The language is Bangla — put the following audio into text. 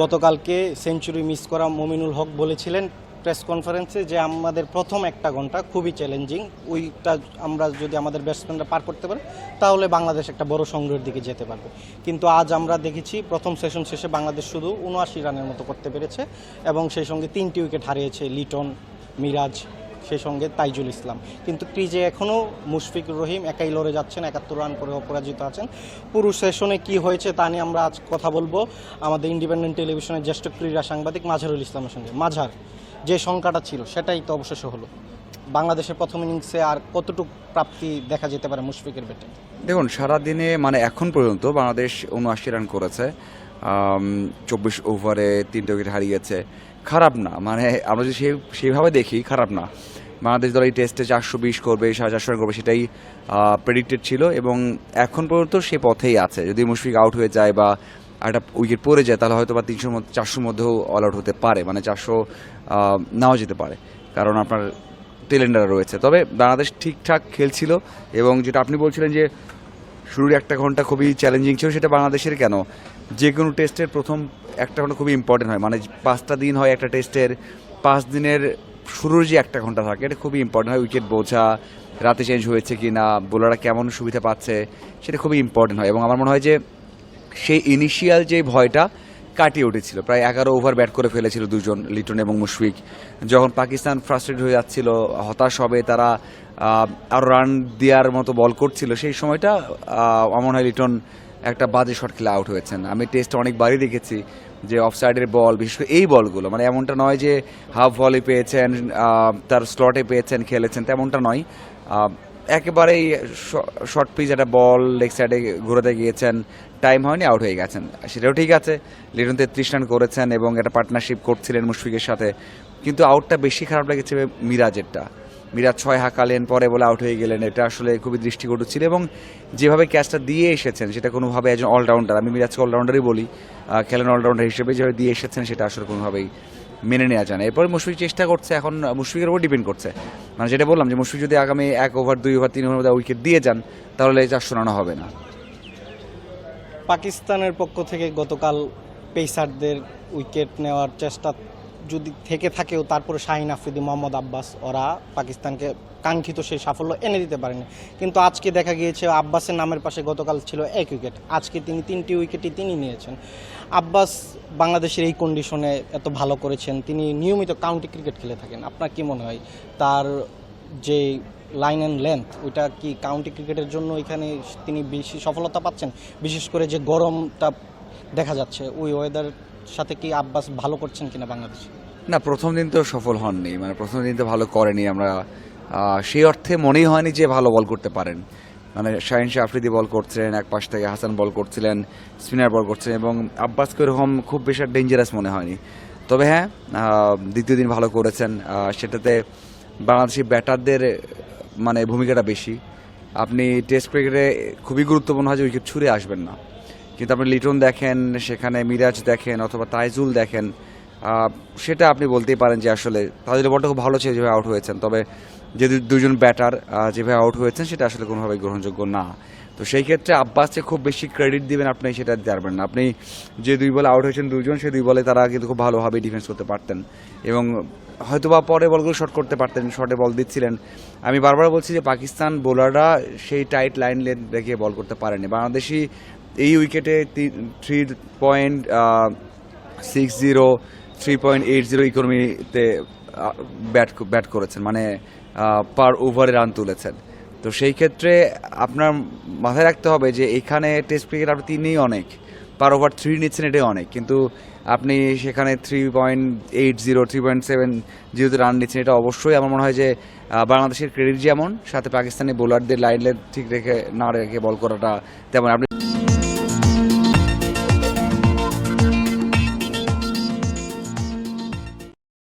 গতকালকে সেঞ্চুরি মিস করা মমিনুল হক বলেছিলেন প্রেস কনফারেন্সে যে আমাদের প্রথম একটা ঘন্টা খুবই চ্যালেঞ্জিং, ওইটা আমরা যদি আমাদের ব্যাটসম্যানরা পার করতে পারে তাহলে বাংলাদেশ একটা বড় সংগ্রহের দিকে যেতে পারবে। কিন্তু আজ আমরা দেখেছি প্রথম সেশন শেষে বাংলাদেশ শুধু ৭৯ রানের মতো করতে পেরেছে এবং সেই সঙ্গে 3টি উইকেট হারিয়েছে লিটন, মিরাজ, সেই সঙ্গে তাইজুল ইসলাম। কিন্তু ক্রিজে এখনও মুশফিকুর রহিম একাই লড়ে যাচ্ছেন, ৭১ রান করে অপরাজিত আছেন। পুরো সেশনে কি হয়েছে তা নিয়ে আমরা আজ কথা বলবো আমাদের ইন্ডিপেন্ডেন্ট টেলিভিশনের জ্যেষ্ঠ ক্রীড়া সাংবাদিক মাঝারুল ইসলামের সঙ্গে। মাঝার, যে সংখ্যাটা ছিল সেটাই তো অবশেষে হলো, বাংলাদেশের প্রথম ইনিংসে আর কতটুকু প্রাপ্তি দেখা যেতে পারে মুশফিকের ব্যাটে? দেখুন, সারাদিনে এখন পর্যন্ত বাংলাদেশ ৭৯ রান করেছে, ২৪ ওভারে ৩টে উইকেট হারিয়েছে। খারাপ না, আমরা যদি সেইভাবে দেখি খারাপ না। বাংলাদেশ দল এই টেস্টে ৪২০ করবে, ৪৫০ রান করবে, সেটাই প্রেডিক্টেড ছিল এবং এখন পর্যন্ত সে পথেই আছে। যদি মুশফিক আউট হয়ে যায় বা একটা উইকেট পড়ে যায় তাহলে হয়তো বা 400 মধ্যেও অল আউট হতে পারে, 400 নাও যেতে পারে, কারণ আপনার টেলেন্ডার রয়েছে। তবে বাংলাদেশ ঠিকঠাক খেলছিল এবং যেটা আপনি বলছিলেন যে শুরুর একটা ঘন্টা খুবই চ্যালেঞ্জিং ছিল, সেটা বাংলাদেশের কেন, যে কোনো টেস্টের প্রথম একটা ঘন্টা খুবই ইম্পর্টেন্ট হয়। 5টা দিন হয় একটা টেস্টের, 5 দিনের শুরুর যে একটা ঘন্টা থাকে এটা খুবই ইম্পর্টেন্ট হয়। উইকেট বোঝা, রাতে চেঞ্জ হয়েছে কি না, বোলাররা কেমন সুবিধা পাচ্ছে, সেটা খুবই ইম্পর্টেন্ট হয়। এবং আমার মনে হয় যে সেই ইনিশিয়াল যে ভয়টা কাটিয়ে উঠেছিল। প্রায় 11 ওভার ব্যাট করে ফেলেছিল দুজন, লিটন এবং মুশফিক। যখন পাকিস্তান ফ্রাস্ট্রেটেড হয়ে যাচ্ছিল, হতাশ হবে, তারা আরও রান দেওয়ার মতো বল করছিল, সেই সময়টা আমার মনে হয় লিটন একটা বাজে শট খেলে আউট হয়েছেন। আমি টেস্টে অনেকবারই দেখেছি যে অফসাইডের বল, বিশেষ করে এই বলগুলো, এমনটা নয় যে হাফ ভলি পেয়েছেন, তার স্লটে পেয়েছেন, খেলেছেন, তেমনটা নয়। একেবারেই শর্ট পিচ একটা বল লেগ সাইডে ঘুরাতে গিয়েছেন, টাইম হয়নি, আউট হয়ে গেছেন। সেটাও ঠিক আছে, লিটন 33 রান করেছেন এবং একটা পার্টনারশিপ করছিলেন মুশফিকের সাথে। কিন্তু আউটটা বেশি খারাপ লেগেছে মিরাজেরটা। মিরাজ 6 হাঁকালেন, পরে বলে আউট হয়ে গেলেন, এটা আসলে খুবই দৃষ্টিকটু ছিল। এবং যেভাবে ক্যাচটা দিয়ে এসেছেন সেটা কোনোভাবে একজন অলরাউন্ডার, আমি মিরাজকে অলরাউন্ডারই বলি, খেলেন অলরাউন্ডার হিসেবে, যেভাবে দিয়ে এসেছেন সেটা আসলে কোনোভাবেই মেনে নেওয়া যায় না। এরপরে মুশফিক চেষ্টা করছে, এখন মুশফিকের উপর ডিপেন্ড করছে। যেটা বললাম যে মুশফিক যদি আগামী 1 ওভার 2 ওভার 3 ওভার মধ্যে উইকেট দিয়ে যান তাহলে 400 রানও হবে না। পাকিস্তানের পক্ষ থেকে গতকাল পেসারদের উইকেট নেওয়ার চেষ্টা যদি থেকে থাকেও তারপরে শাহিন আফ্রিদি, মোহাম্মদ আব্বাস ওরা পাকিস্তানকে কাঙ্ক্ষিত সেই সাফল্য এনে দিতে পারেনি। কিন্তু আজকে দেখা গিয়েছে আব্বাসের নামের পাশে গতকাল ছিল 1 উইকেট, আজকে তিনি 3টি উইকেটই তিনি নিয়েছেন। আব্বাস বাংলাদেশের এই কন্ডিশনে এত ভালো করেছেন, তিনি নিয়মিত কাউন্টি ক্রিকেট খেলে থাকেন। আপনার কি মনে হয় তার যে লাইন অ্যান্ড লেন্থ, ওইটা কি কাউন্টি ক্রিকেটের জন্য এখানে তিনি বেশি সফলতা পাচ্ছেন? বিশেষ করে যে গরমটা দেখা যাচ্ছে, ওই ওয়েদার সাথে কি আব্বাস ভালো করছেন কিনা বাংলাদেশ? না, প্রথম দিন তো সফল হননি, প্রথম দিন তো ভালো করেনি। আমরা সেই অর্থে মনেই হয়নি যে ভালো বল করতে পারেন। শাহিন আফ্রিদি বল করছিলেন, এক পাশ থেকে হাসান বল করছিলেন, স্পিনার বল করছিলেন এবং আব্বাসকে এরকম খুব বেশি ডেঞ্জারাস মনে হয়নি। তবে হ্যাঁ, দ্বিতীয় দিন ভালো করেছেন, সেটাতে বাংলাদেশি ব্যাটারদের ভূমিকাটা বেশি। আপনি টেস্ট ক্রিকেটে খুবই গুরুত্বপূর্ণ হয় যে উইকেট ছুঁড়ে আসবেন না, কিন্তু আপনি লিটন দেখেন, সেখানে মিরাজ দেখেন অথবা তাইজুল দেখেন, সেটা আপনি বলতেই পারেন যে আসলে তাইজুলের বলটা খুব ভালো ছিল যেভাবে আউট হয়েছেন। তবে যে দুজন ব্যাটার যেভাবে আউট হয়েছেন সেটা আসলে কোনোভাবেই গ্রহণযোগ্য না। তো সেই ক্ষেত্রে আব্বাসকে খুব বেশি ক্রেডিট দিবেন আপনি সেটা দিতে পারবেন না। আপনি যে 2 বলে আউট হয়েছেন দুজন, সেই 2 বলে তারা কিন্তু খুব ভালোভাবে ডিফেন্স করতে পারতেন এবং হয়তোবা পরে বলগুলো শর্ট করতে পারতেন, শর্টে বল দিচ্ছিলেন। আমি বারবার বলছি যে পাকিস্তান বোলাররা সেই টাইট লাইন লেন্থ রেখে বল করতে পারেনি। বাংলাদেশি এই উইকেটে 3.60 3.80 ইকোনমিতে ব্যাট করেছেন, পার ওভারে রান তুলেছেন। তো সেই ক্ষেত্রে আপনার মাথায় রাখতে হবে যে এখানে টেস্ট ক্রিকেট আপনি 3ই অনেক, পার ওভার 3 নিচ্ছেন, এটাই অনেক। কিন্তু আপনি সেখানে 3.80 3.70 রান নিচ্ছেন, এটা অবশ্যই আমার মনে হয় যে বাংলাদেশের ক্রেডিট যেমন, সাথে পাকিস্তানি বোলারদের লাইন ঠিক রেখে না রেখে বল করাটা তেমন। আপনি